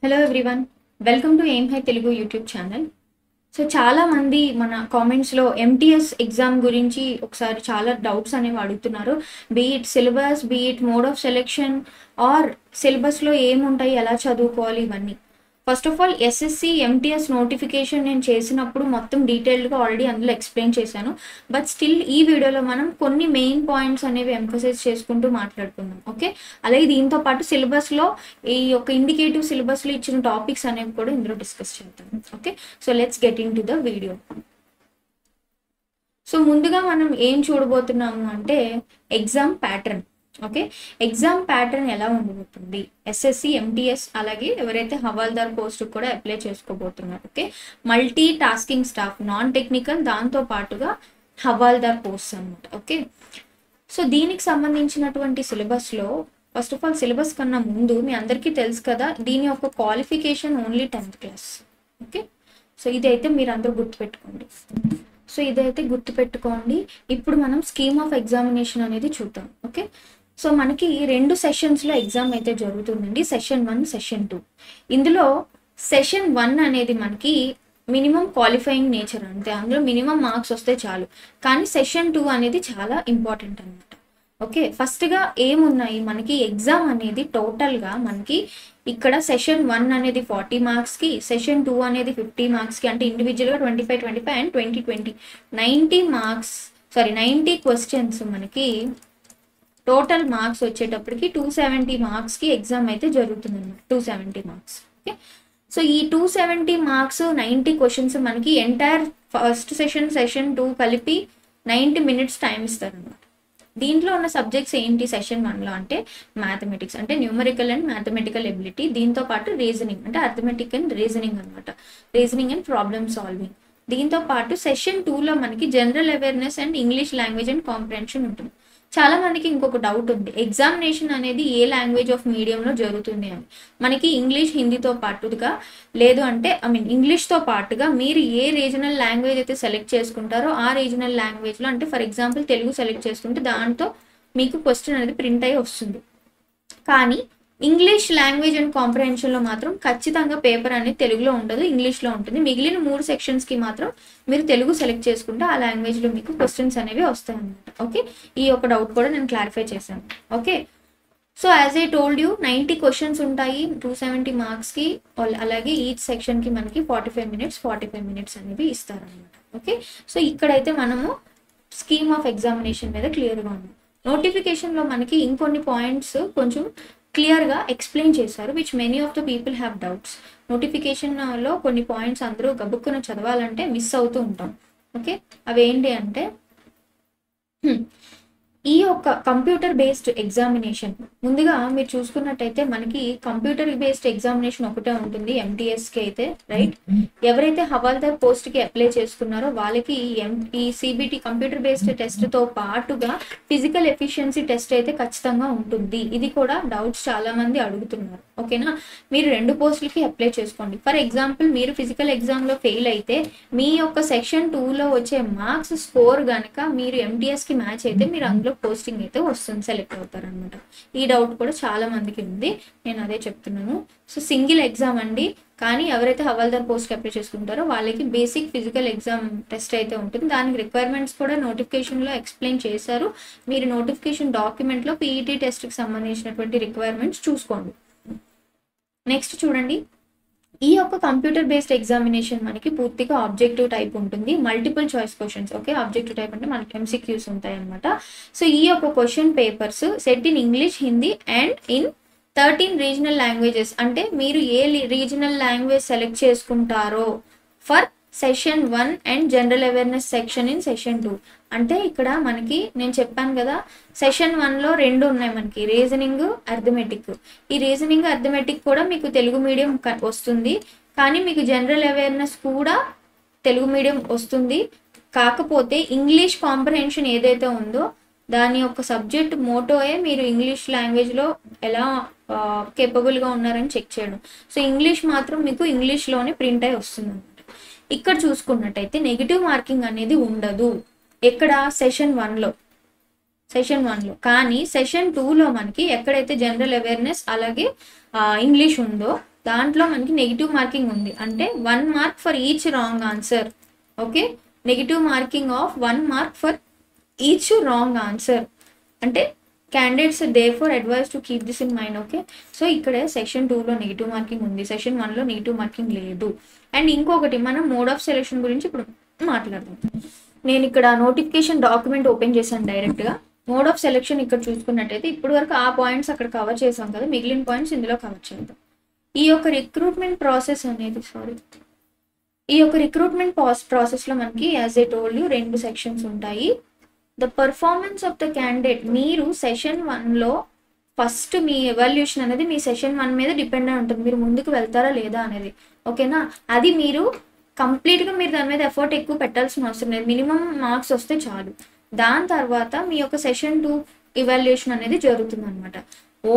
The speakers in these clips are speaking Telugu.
Hello everyone, welcome to aim high Telugu YouTube channel. So చాలా మంది మన కామెంట్స్లో ఎంటీఎస్ ఎగ్జామ్ గురించి ఒకసారి చాలా డౌట్స్ అనేవి అడుగుతున్నారు. Be it syllabus, be it mode of selection or సిలబస్లో ఏముంటాయి, ఎలా చదువుకోవాలి, ఇవన్నీ. First of all SSC MTS notification నేను చేసినప్పుడు మొత్తం డీటెయిల్డ్గా ఆల్రెడీ అందులో ఎక్స్ప్లెయిన్ చేశాను. బట్ స్టిల్ ఈ వీడియోలో మనం కొన్ని మెయిన్ పాయింట్స్ అనేవి ఎంఫసైజ్ చేసుకుంటూ మాట్లాడుకుందాం. ఓకే, అలాగే దీంతో పాటు సిలబస్లో ఈ యొక్క ఇండికేటివ్ సిలబస్లో ఇచ్చిన టాపిక్స్ అనేవి కూడా ఇందులో డిస్కస్ చేద్దాం. Okay, so let's get into the video. So ముందుగా మనం ఏం చూడబోతున్నాము అంటే exam pattern. Okay, exam pattern ఎలా ఉండబోతుంది ఎస్ఎస్సి ఎంటీఎస్ అలాగే ఎవరైతే హవాల్దార్ పోస్ట్ కూడా అప్లై చేసుకోబోతున్నారు. Okay, multi tasking staff, non technical, దాంతో పాటుగా హవాల్దార్ పోస్ట్ అనమాట. ఓకే, సో దీనికి సంబంధించినటువంటి సిలబస్లో ఫస్ట్ ఆఫ్ ఆల్ సిలబస్ కన్నా ముందు మీ అందరికీ తెలుసు కదా, దీని యొక్క qualification only 10th class. Okay, so ఇదైతే మీరు అందరూ గుర్తుపెట్టుకోండి. ఇప్పుడు మనం స్కీమ్ ఆఫ్ ఎగ్జామినేషన్ అనేది చూద్దాం. ఓకే, సో మనకి 2 సెషన్స్లో ఎగ్జామ్ అయితే జరుగుతుందండి, సెషన్ 1, సెషన్ 2. ఇందులో సెషన్ 1 అనేది మనకి మినిమం క్వాలిఫైయింగ్ నేచర్, అంతే, అందులో మినిమం మార్క్స్ వస్తే చాలు. కానీ సెషన్ 2 అనేది చాలా ఇంపార్టెంట్ అనమాట. ఓకే, ఫస్ట్గా ఏమున్నాయి మనకి ఎగ్జామ్ అనేది టోటల్గా మనకి ఇక్కడ సెషన్ 1 అనేది 40 మార్క్స్కి, సెషన్ 2 అనేది 50 మార్క్స్కి, అంటే ఇండివిజువల్గా 25 అండ్ 20 90 మార్క్స్, 90 క్వశ్చన్స్ మనకి టోటల్ మార్క్స్ వచ్చేటప్పటికి 270 మార్క్స్కి ఎగ్జామ్ అయితే జరుగుతుంది అనమాట. 270 మార్క్స్. ఓకే, సో ఈ 270 మార్క్స్ 90 క్వశ్చన్స్ మనకి ఎంటైర్ ఫస్ట్ సెషన్ 2 కలిపి 90 minutes టైం ఇస్తారనమాట. దీంట్లో ఉన్న సబ్జెక్ట్స్ ఏంటి సెషన్ 1లో అంటే మ్యాథమెటిక్స్, అంటే న్యూమరికల్ అండ్ మ్యాథమెటికల్ ఎబిలిటీ, దీంతో పాటు రీజనింగ్, అంటే అర్థమెటిక్ అండ్ రీజనింగ్ అనమాట, రీజనింగ్ అండ్ ప్రాబ్లమ్ సాల్వింగ్. దీంతో పాటు సెషన్ 2లో మనకి general awareness and English language and comprehension ఉంటుంది. చాలా మందికి ఇంకొక డౌట్ ఉంది, ఎగ్జామినేషన్ అనేది ఏ లాంగ్వేజ్ ఆఫ్ మీడియంలో జరుగుతుంది అని. మనకి ఇంగ్లీష్, హిందీతో పాటుగా, లేదు అంటే ఇంగ్లీష్తో పాటుగా మీరు ఏ రీజనల్ లాంగ్వేజ్ అయితే సెలెక్ట్ చేసుకుంటారో ఆ రీజనల్ లాంగ్వేజ్లో, అంటే ఫర్ ఎగ్జాంపుల్ తెలుగు సెలెక్ట్ చేసుకుంటే దాంతో మీకు క్వశ్చన్ అనేది ప్రింట్ అయ్యి వస్తుంది. కానీ ఇంగ్లీష్ లాంగ్వేజ్ అండ్ కాంప్రహెన్షన్లో మాత్రం ఖచ్చితంగా పేపర్ అనేది తెలుగులో ఉండదు, ఇంగ్లీష్లో ఉంటుంది. మిగిలిన 3 సెక్షన్స్కి మాత్రం మీరు తెలుగు సెలెక్ట్ చేసుకుంటే ఆ లాంగ్వేజ్లో మీకు క్వశ్చన్స్ అనేవి వస్తాయి అన్నమాట. ఓకే, ఈ ఒక డౌట్ కూడా నేను క్లారిఫై చేశాను. Okay, so as I told you 90 questions ఉంటాయి 270 మార్క్స్కి, అలాగే ఈచ్ సెక్షన్కి మనకి 45 minutes అనేవి ఇస్తారనమాట. ఓకే, సో ఇక్కడైతే మనము స్కీమ్ ఆఫ్ ఎగ్జామినేషన్ మీద క్లియర్గా ఉన్నాం. నోటిఫికేషన్లో మనకి ఇంకొన్ని పాయింట్స్ కొంచెం క్లియర్గా ఎక్స్ప్లెయిన్ చేశారు, which many of the people have doubts. నోటిఫికేషన్లో కొన్ని పాయింట్స్ అందరూ గబుక్కున చదవాలంటే మిస్ అవుతూ ఉంటాం. ఓకే, అవి ఏంటి అంటే ఈ యొక్క కంప్యూటర్ బేస్డ్ ఎగ్జామినేషన్. ముందుగా మీరు చూసుకున్నట్టయితే మనకి కంప్యూటర్ బేస్డ్ ఎగ్జామినేషన్ ఒకటే ఉంటుంది ఎంటీఎస్కి అయితే, రైట్. ఎవరైతే హవాల్దార్ పోస్ట్కి అప్లై చేసుకున్నారో వాళ్ళకి ఈ సిబిటి కంప్యూటర్ బేస్డ్ టెస్ట్తో పాటుగా ఫిజికల్ ఎఫిషియన్సీ టెస్ట్ అయితే ఖచ్చితంగా ఉంటుంది. ఇది కూడా డౌట్స్ చాలా మంది అడుగుతున్నారు. ఓకేనా, మీరు 2 పోస్టులకి అప్లై చేసుకోండి. ఫర్ ఎగ్జాంపుల్ మీరు ఫిజికల్ ఎగ్జామ్లో ఫెయిల్ అయితే మీ యొక్క సెక్షన్ 2లో వచ్చే మార్క్స్ స్కోర్ కనుక మీరు ఎంటీఎస్కి మ్యాచ్ అయితే మీరు అందులో పోస్టింగ్ అయితే వస్తుంది, సెలెక్ట్ అవుతారనమాట. ఈ డౌట్ కూడా చాలా మందికి ఉంది, నేను అదే చెప్తున్నాను. సో సింగిల్ ఎగ్జామ్ అండి, కానీ ఎవరైతే హవాల్దార్ పోస్ట్కి అప్లై చేసుకుంటారో వాళ్ళకి బేసిక్ ఫిజికల్ ఎగ్జామ్ టెస్ట్ అయితే ఉంటుంది. దానికి రిక్వైర్మెంట్స్ కూడా నోటిఫికేషన్లో ఎక్స్ప్లెయిన్ చేశారు. మీరు నోటిఫికేషన్ డాక్యుమెంట్లో పీఈటీ టెస్ట్కి సంబంధించినటువంటి రిక్వైర్మెంట్స్ చూసుకోండి. నెక్స్ట్ చూడండి, ఈ యొక్క కంప్యూటర్ బేస్డ్ ఎగ్జామినేషన్ మనకి పూర్తిగా ఆబ్జెక్టివ్ టైప్ ఉంటుంది, multiple choice questions. Okay, objective type అంటే మనకి ఎంసీక్యూస్ ఉంటాయి అనమాట. సో ఈ యొక్క question papers set in English, Hindi and in 13 regional languages. అంటే మీరు ఏ రీజనల్ లాంగ్వేజ్ సెలెక్ట్ చేసుకుంటారో for session 1 and general awareness section in session 2. అంటే ఇక్కడ మనకి నేను చెప్పాను కదా, సెషన్ 1లో 2 ఉన్నాయి మనకి, రీజనింగ్, అర్థమెటిక్. ఈ రీజనింగ్, అర్థమెటిక్ కూడా మీకు తెలుగు మీడియం వస్తుంది, కానీ మీకు జనరల్ అవేర్నెస్ కూడా తెలుగు మీడియం వస్తుంది. కాకపోతే ఇంగ్లీష్ కాంప్రహెన్షన్ ఏదైతే ఉందో దాని యొక్క సబ్జెక్ట్ మోటోయే మీరు ఇంగ్లీష్ లాంగ్వేజ్లో ఎలా కేపబుల్గా ఉన్నారని చెక్ చేయడం. సో ఇంగ్లీష్ మాత్రం మీకు ఇంగ్లీష్లోనే ప్రింట్ అయి వస్తుంది అనమాట. ఇక్కడ చూసుకున్నట్టయితే నెగిటివ్ మార్కింగ్ అనేది ఉండదు ఎక్కడ సెషన్ 1లో, కానీ సెషన్ 2లో మనకి ఎక్కడైతే జనరల్ అవేర్నెస్ అలాగే ఇంగ్లీష్ ఉందో దాంట్లో మనకి నెగిటివ్ మార్కింగ్ ఉంది, అంటే 1 mark for each wrong answer. Okay, negative marking of 1 mark for each wrong answer. అంటే candidates therefore advised to keep this in mind. Okay, so ఇక్కడ సెషన్ 2లో నెగిటివ్ మార్కింగ్ ఉంది, సెషన్ 1లో నెగిటివ్ మార్కింగ్ లేదు. అండ్ ఇంకొకటి మనం మోడ్ ఆఫ్ సెలెక్షన్ గురించి ఇప్పుడు మాట్లాడదాం. నేను ఇక్కడ నోటిఫికేషన్ డాక్యుమెంట్ ఓపెన్ చేశాను డైరెక్ట్గా. మోడ్ ఆఫ్ సెలెక్షన్ ఇక్కడ చూసుకున్నట్టయితే ఇప్పటి వరకు ఆ పాయింట్స్ అక్కడ కవర్ చేసాం కదా, మిగిలిన పాయింట్స్ ఇందులో కవర్ చేద్దాం. ఈ యొక్క రిక్రూట్మెంట్ ప్రాసెస్ అనేది ఈ యొక్క రిక్రూట్మెంట్ ప్రాసెస్లో మనకి as I told you 2 sections ఉంటాయి. The performance of the candidate, మీరు సెషన్ 1లో ఫస్ట్ మీ ఎవాల్యుయేషన్ అనేది మీ సెషన్ 1 మీద డిపెండ్ అయి ఉంటుంది, మీరు ముందుకు వెళ్తారా లేదా అనేది. ఓకేనా, అది మీరు కంప్లీట్గా మీరు దాని మీద ఎఫర్ట్ ఎక్కువ పెట్టాల్సిన అవసరం లేదు, మినిమం మార్క్స్ వస్తే చాలు. దాని తర్వాత మీ యొక్క సెషన్ 2 ఇవాల్యుయేషన్ అనేది జరుగుతుంది అనమాట.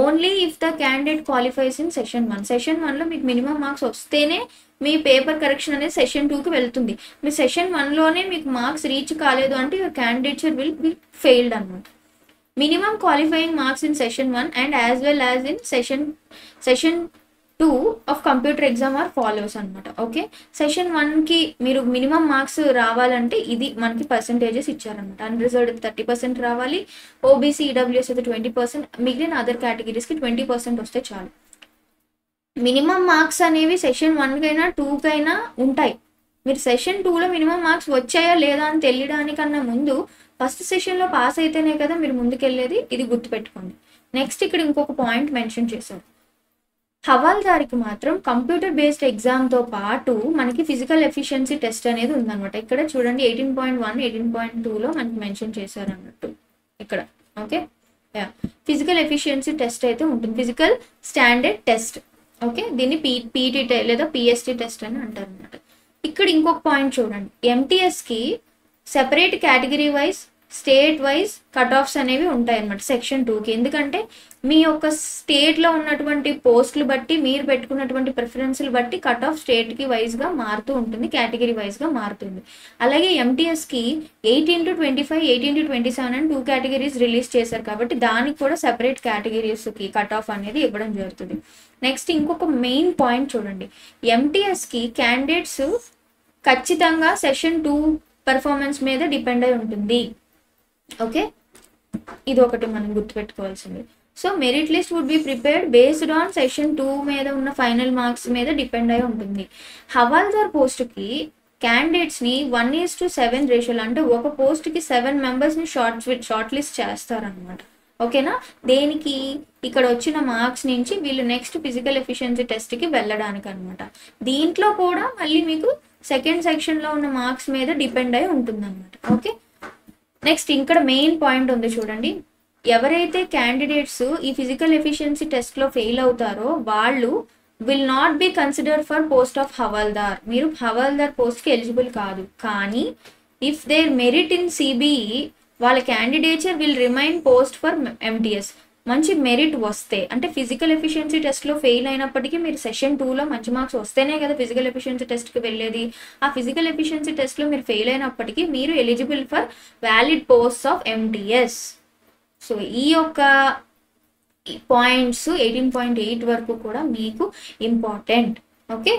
Only if the candidate qualifies in session 1. Session 1లో మీకు మినిమం మార్క్స్ వస్తేనే మీ పేపర్ కరెక్షన్ అనేది సెషన్ 2కి వెళ్తుంది. మీ సెషన్ 1లోనే మీకు మార్క్స్ రీచ్ కాలేదు అంటే your candidature will be failed అనమాట. Minimum qualifying marks in session 1 and as well as in session 2 of computer exam are follows అనమాట. ఓకే, సెషన్ 1కి మీరు మినిమం మార్క్స్ రావాలంటే ఇది మనకి పర్సంటేజెస్ ఇచ్చారనమాట. అన్రిజర్వ్డ్ 30% రావాలి, ఓబీసీ ఈడబ్ల్యూఎస్ అయితే 20%, మిగిలిన అదర్ కేటగిరీస్కి 20% వస్తే చాలు. మినిమం మార్క్స్ అనేవి సెషన్ 1కైనా 2కైనా ఉంటాయి. మీరు సెషన్ 2లో మినిమం మార్క్స్ వచ్చాయా లేదా అని తెలియడానికన్నా ముందు ఫస్ట్ సెషన్లో పాస్ అయితేనే కదా మీరు ముందుకెళ్ళేది, ఇది గుర్తుపెట్టుకోండి. నెక్స్ట్ ఇక్కడ ఇంకొక పాయింట్ మెన్షన్ చేశారు, హవాల్దార్కి మాత్రం కంప్యూటర్ బేస్డ్ ఎగ్జామ్తో పాటు మనకి ఫిజికల్ ఎఫిషియన్సీ టెస్ట్ అనేది ఉందన్నమాట. ఇక్కడ చూడండి 18.1, 18.2లో మనకి మెన్షన్ చేశారు అన్నట్టు ఇక్కడ. ఓకే, ఫిజికల్ ఎఫిషియన్సీ టెస్ట్ అయితే ఉంటుంది, ఫిజికల్ స్టాండర్డ్ టెస్ట్. ఓకే, దీన్ని పీటీ లేదా పిఎస్టీ టెస్ట్ అని అంటారు అనమాట. ఇక్కడ ఇంకొక పాయింట్ చూడండి, ఎంటీఎస్కి separate category wise state wise cut offs అనేవి ఉంటాయి అన్నమాట సెక్షన్ 2కి. ఎందుకంటే మీ యొక్క స్టేట్లో ఉన్నటువంటి పోస్టులు బట్టి మీరు పెట్టుకున్నటువంటి ప్రిఫరెన్స్లు బట్టి కట్ ఆఫ్ స్టేట్కి వైజ్గా మారుతూ ఉంటుంది, కేటగిరీ వైజ్గా మారుతుంది. అలాగే ఎంటీఎస్కి 18-25, 18-27 అని 2 కేటగిరీస్ రిలీజ్ చేశారు కాబట్టి దానికి కూడా సెపరేట్ కేటగిరీస్కి కట్ ఆఫ్ అనేది ఇవ్వడం జరుగుతుంది. నెక్స్ట్ ఇంకొక మెయిన్ పాయింట్ చూడండి, ఎంటీఎస్కి క్యాండిడేట్స్ ఖచ్చితంగా సెషన్ 2 పర్ఫార్మెన్స్ మీద డిపెండ్ అయి ఉంటుంది. ఓకే, ఇది ఒకటి మనం గుర్తుపెట్టుకోవాల్సింది. So merit list would be prepared based on session 2 మీద ఉన్న ఫైనల్ మార్క్స్ మీద డిపెండ్ అయి ఉంటుంది. హవాల్దార్ పోస్ట్కి క్యాండిడేట్స్ని 1:7 రేషియోలో, అంటే ఒక పోస్ట్కి 7 మెంబర్స్ని షార్ట్ లిస్ట్ చేస్తారనమాట. ఓకేనా, దేనికి ఇక్కడ వచ్చిన మార్క్స్ నుంచి వీళ్ళు నెక్స్ట్ ఫిజికల్ ఎఫిషియన్సీ టెస్ట్కి వెళ్ళడానికి అనమాట. దీంట్లో కూడా మళ్ళీ మీకు సెకండ్ సెక్షన్లో ఉన్న మార్క్స్ మీద డిపెండ్ అయి ఉంటుంది అనమాట. ఓకే, నెక్స్ట్ ఇక్కడ మెయిన్ పాయింట్ ఉంది చూడండి, ఎవరైతే క్యాండిడేట్స్ ఈ ఫిజికల్ ఎఫిషియన్సీ టెస్ట్లో ఫెయిల్ అవుతారో వాళ్ళు will not be considered for post of హవాల్దార్. మీరు హవాల్దార్ పోస్ట్కి ఎలిజిబుల్ కాదు. కానీ if there merit in CBE వాళ్ళ candidature will remain post for MTS. మంచి మెరిట్ వస్తే, అంటే ఫిజికల్ ఎఫిషియన్సీ టెస్ట్లో ఫెయిల్ అయినప్పటికీ మీరు సెషన్ 2లో మంచి మార్క్స్ వస్తేనే కదా ఫిజికల్ ఎఫిషియన్సీ టెస్ట్కి వెళ్ళేది. ఆ ఫిజికల్ ఎఫిషియన్సీ టెస్ట్లో మీరు ఫెయిల్ అయినప్పటికీ మీరు eligible for valid posts of MTS. So ఈ యొక్క పాయింట్స్ 18.8 వరకు కూడా మీకు ఇంపార్టెంట్. ఓకే,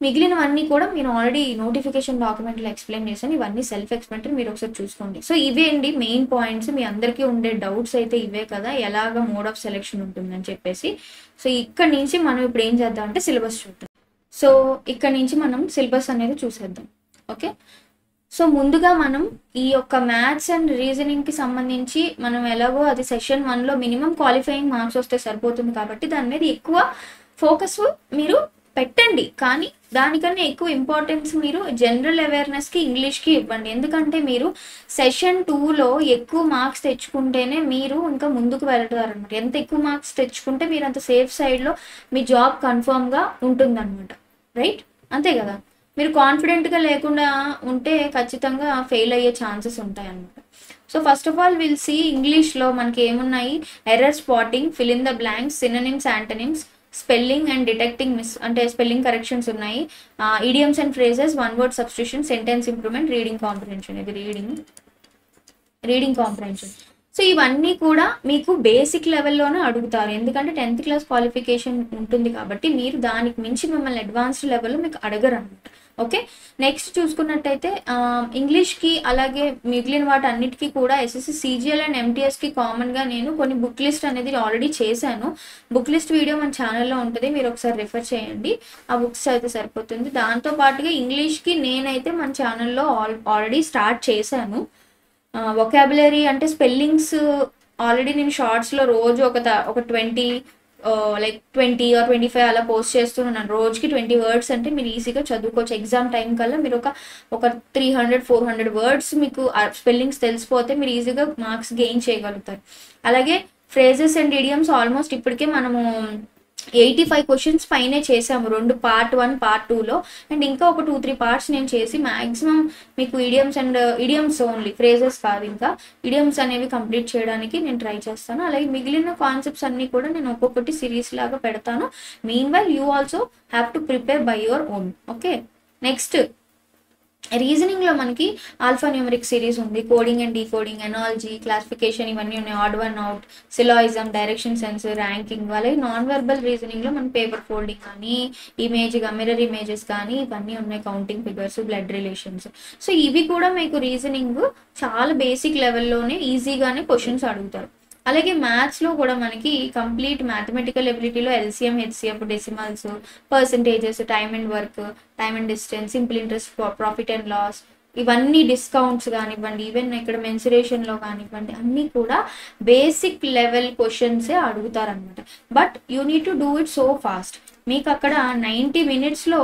మిగిలినవన్నీ కూడా మీరు ఆల్రెడీ నోటిఫికేషన్ డాక్యుమెంట్లో ఎక్స్ప్లెయిన్ చేశాను, ఇవన్నీ సెల్ఫ్ ఎక్స్ప్లెయినరీ, మీరు ఒకసారి చూసుకోండి. సో ఇవే అండి మెయిన్ పాయింట్స్. మీ అందరికీ ఉండే డౌట్స్ అయితే ఇవే కదా, ఎలాగ మోడ్ ఆఫ్ సెలెక్షన్ ఉంటుందని చెప్పేసి. సో ఇక్కడ నుంచి మనం ఇప్పుడు ఏం చేద్దాం అంటే సిలబస్ చూద్దాం. సో ఇక్కడ నుంచి మనం సిలబస్ అనేది చూసేద్దాం. ఓకే, సో ముందుగా మనం ఈ యొక్క మ్యాథ్స్ అండ్ రీజనింగ్కి సంబంధించి మనం ఎలాగో అది సెషన్ 1లో మినిమం క్వాలిఫైయింగ్ మార్క్స్ వస్తే సరిపోతుంది కాబట్టి దాని మీద ఎక్కువ ఫోకస్ మీరు పెట్టండి. కానీ దానికన్నా ఎక్కువ ఇంపార్టెన్స్ మీరు జనరల్ అవేర్నెస్కి, ఇంగ్లీష్కి ఇవ్వండి. ఎందుకంటే మీరు సెషన్ 2లో ఎక్కువ మార్క్స్ తెచ్చుకుంటేనే మీరు ఇంకా ముందుకు వెళ్తారనమాట. ఎంత ఎక్కువ మార్క్స్ తెచ్చుకుంటే మీరు అంత సేఫ్ సైడ్లో మీ జాబ్ కన్ఫర్మ్గా ఉంటుందన్నమాట. రైట్, అంతే కదా. మీరు కాన్ఫిడెంట్గా లేకుండా ఉంటే ఖచ్చితంగా ఫెయిల్ అయ్యే ఛాన్సెస్ ఉంటాయి అన్నమాట. So first of all will see ఇంగ్లీష్లో మనకి ఏమున్నాయి, error spotting, fill in the blanks, synonyms, antonyms, spelling and detecting అంటే స్పెల్లింగ్ కరెక్షన్స్ ఉన్నాయి, idioms and phrases, one word substitution, sentence improvement, reading comprehension. ఇది రీడింగ్ కాంప్రిహెన్షన్. సో ఇవన్నీ కూడా మీకు బేసిక్ లెవెల్లోనే అడుగుతారు, ఎందుకంటే 10th క్లాస్ క్వాలిఫికేషన్ ఉంటుంది కాబట్టి మీరు దానికి మించి మిమ్మల్ని అడ్వాన్స్డ్ లెవెల్లో మీకు అడగరు అనమాట. ఓకే, నెక్స్ట్ చూసుకున్నట్టయితే ఇంగ్లీష్కి అలాగే మిగిలిన వాటి అన్నిటికీ కూడా ఎస్ఎస్సి సిజిఎల్ అండ్ ఎంటీఎస్కి కామన్గా నేను కొన్ని బుక్ లిస్ట్ అనేది ఆల్రెడీ చేశాను. బుక్ లిస్ట్ వీడియో మన ఛానల్లో ఉంటుంది, మీరు ఒకసారి రిఫర్ చేయండి, ఆ బుక్స్ అయితే సరిపోతుంది. దాంతోపాటుగా ఇంగ్లీష్కి నేనైతే మన ఛానల్లో ఆల్రెడీ స్టార్ట్ చేశాను. వొకాబులరీ అంటే స్పెల్లింగ్స్ ఆల్రెడీ నేను షార్ట్స్లో రోజు ఒక 20 లైక్ 20 or 25 అలా పోస్ట్ చేస్తున్నాను. రోజుకి 20 వర్డ్స్ అంటే మీరు ఈజీగా చదువుకోవచ్చు. ఎగ్జామ్ టైం కల్లా మీరు ఒక 300-400 వర్డ్స్ మీకు స్పెల్లింగ్స్ తెలిసిపోతే మీరు ఈజీగా మార్క్స్ గెయిన్ చేయగలుగుతారు. అలాగే ఫ్రేజెస్ అండ్ ఇడియమ్స్ ఆల్మోస్ట్ ఇప్పటికే మనము 85 క్వశ్చన్స్ పైనే చేసాము, 2 part 1 part 2లో, అండ్ ఇంకా ఒక 2-3 parts నేను చేసి మ్యాక్సిమం మీకు ఇడియమ్స్ ఓన్లీ, ఫ్రేజెస్ కాదు, ఇంకా ఇడియమ్స్ అనేవి కంప్లీట్ చేయడానికి నేను ట్రై చేస్తాను. అలాగే మిగిలిన కాన్సెప్ట్స్ అన్ని కూడా నేను ఒక్కొక్కటి సిరీస్ లాగా పెడతాను. Meanwhile you also have to prepare by your own. Okay, next రీజనింగ్లో మనకి ఆల్ఫా న్యూమరిక్ సిరీస్ ఉంది, coding and decoding, analogy, classification, ఇవన్నీ ఉన్నాయి, odd one out, syllogism, direction sense, ranking. అలాగే నాన్ వెర్బల్ రీజనింగ్లో మన పేపర్ ఫోల్డింగ్ కానీ, మిర్రర్ ఇమేజెస్ కానీ ఇవన్నీ ఉన్నాయి, counting figures, blood relations. So ఇవి కూడా మీకు రీజనింగ్ చాలా బేసిక్ లెవెల్లోనే ఈజీగానే క్వశ్చన్స్ అడుగుతారు. అలాగే మ్యాథ్స్లో కూడా మనకి కంప్లీట్ మ్యాథమెటికల్ ఎబిలిటీలో LCM, HCF, decimals, percentages, time and work, time and distance, simple interest, profit and loss, ఇవన్నీ డిస్కౌంట్స్ కానివ్వండి, ఈవెన్ ఇక్కడ మెన్సురేషన్లో కానివ్వండి, అన్నీ కూడా బేసిక్ లెవెల్ క్వశ్చన్సే అడుగుతారనమాట. But you need to do it so fast. మీకు అక్కడ 90 minutesలో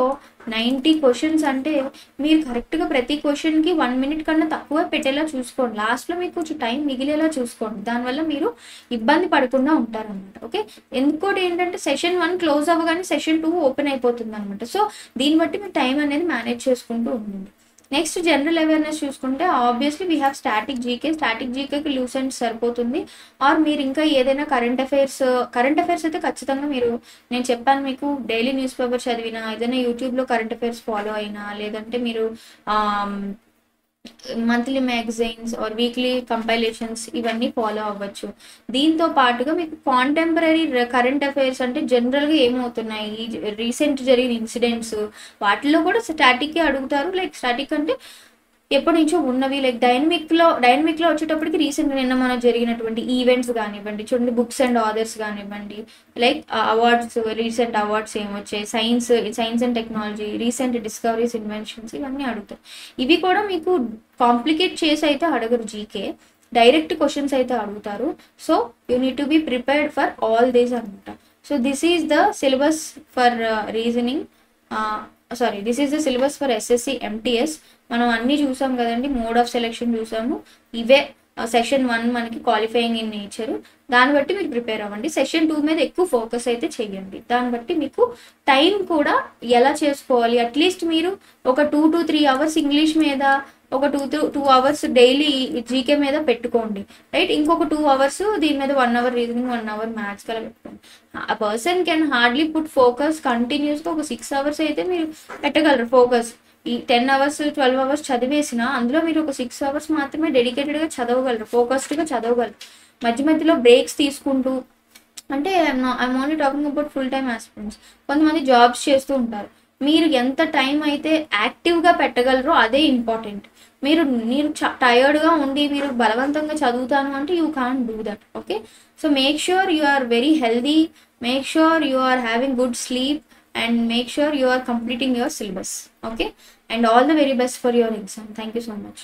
90 క్వశ్చన్స్ అంటే మీరు కరెక్ట్గా ప్రతి క్వశ్చన్కి 1 minute కన్నా తక్కువ పెట్టేలా చూసుకోండి. లాస్ట్లో మీకు కొంచెం టైం మిగిలేలా చూసుకోండి, దానివల్ల మీరు ఇబ్బంది పడకుండా ఉంటారనమాట. ఓకే, ఇంకోటి ఏంటంటే సెషన్ 1 క్లోజ్ అవ్వగానే సెషన్ 2 ఓపెన్ అయిపోతుంది అనమాట. సో దీన్ని బట్టి మీరు టైం అనేది మేనేజ్ చేసుకుంటూ ఉండండి. నెక్స్ట్ జనరల్ అవేర్నెస్ చూసుకుంటే ఆబ్వియస్లీ వీ హ్యావ్ స్టాటిక్ జీకేకి లూసెంట్ సరిపోతుంది. ఆర్ మీరు ఇంకా ఏదైనా కరెంట్ అఫైర్స్ అయితే ఖచ్చితంగా మీరు, నేను చెప్పాను మీకు, డైలీ న్యూస్ పేపర్ చదివినా, ఏదైనా యూట్యూబ్లో కరెంట్ అఫైర్స్ ఫాలో అయినా, లేదంటే మీరు monthly magazines or weekly compilations ఇవన్నీ ఫాలో అవ్వచ్చు. దీంతో పాటుగా మీకు కాంటెంపరీ కరెంట్ అఫైర్స్ అంటే జనరల్గా ఏమవుతున్నాయి, రీసెంట్ జరిగిన ఇన్సిడెంట్స్, వాటిలో కూడా స్టాటిక్కే అడుగుతారు. లైక్ స్టాటిక్ అంటే ఎప్పటి నుంచో ఉన్నవి, లైక్ డైనమిక్లో వచ్చేటప్పటికి రీసెంట్గా నిన్న మనం జరిగినటువంటి ఈవెంట్స్ కానివ్వండి, చూడండి, బుక్స్ అండ్ ఆథర్స్ కానివ్వండి, లైక్ అవార్డ్స్, రీసెంట్ అవార్డ్స్ ఏమొచ్చాయి, science and technology, recent discoveries, inventions, ఇవన్నీ అడుగుతారు. ఇవి కూడా మీకు కాంప్లికేట్ చేసి అయితే అడగరు జీకే, డైరెక్ట్ క్వశ్చన్స్ అయితే అడుగుతారు. So you need to be prepared for all these అనమాట. So this is the syllabus for reasoning, this is the syllabus for SSC MTS. మనం అన్నీ చూసాం కదండి, మోడ్ ఆఫ్ సెలెక్షన్ చూసాము, ఇవే సెషన్ 1 మనకి క్వాలిఫైయింగ్ ఇన్ నేచర్. దాన్ని బట్టి మీరు ప్రిపేర్ అవ్వండి. సెషన్ 2 మీద ఎక్కువ ఫోకస్ అయితే చేయండి. దాన్ని బట్టి మీకు టైం కూడా ఎలా చేసుకోవాలి, అట్లీస్ట్ మీరు ఒక 2 to 3 hours ఇంగ్లీష్ మీద, ఒక 2 hours డైలీ జీకే మీద పెట్టుకోండి, రైట్. ఇంకొక 2 hours దీని మీద, 1 hour రీజనింగ్, 1 hour మ్యాథ్స్ కలా పెట్టుకోండి. ఆ person can hardly put focus కంటిన్యూస్గా ఒక 6 hours అయితే మీరు పెట్టగలరు ఫోకస్. ఈ 10 hours 12 hours చదివేసినా అందులో మీరు ఒక 6 hours మాత్రమే డెడికేటెడ్గా చదవగలరు, ఫోకస్డ్గా చదవగలరు. మధ్య మధ్యలో బ్రేక్స్ తీసుకుంటూ, అంటే I'm only talking about full time aspirants. కొంతమంది జాబ్స్ చేస్తూ ఉంటారు. మీరు ఎంత టైం అయితే యాక్టివ్గా పెట్టగలరో అదే ఇంపార్టెంట్. మీరు టయర్డ్గా ఉండి మీరు బలవంతంగా చదువుతాను అంటే you can't do that. Okay, so make sure you are very healthy, make sure you are having good sleep, and make sure you are completing your syllabus. Okay, and all the very best for your exam. Thank you so much.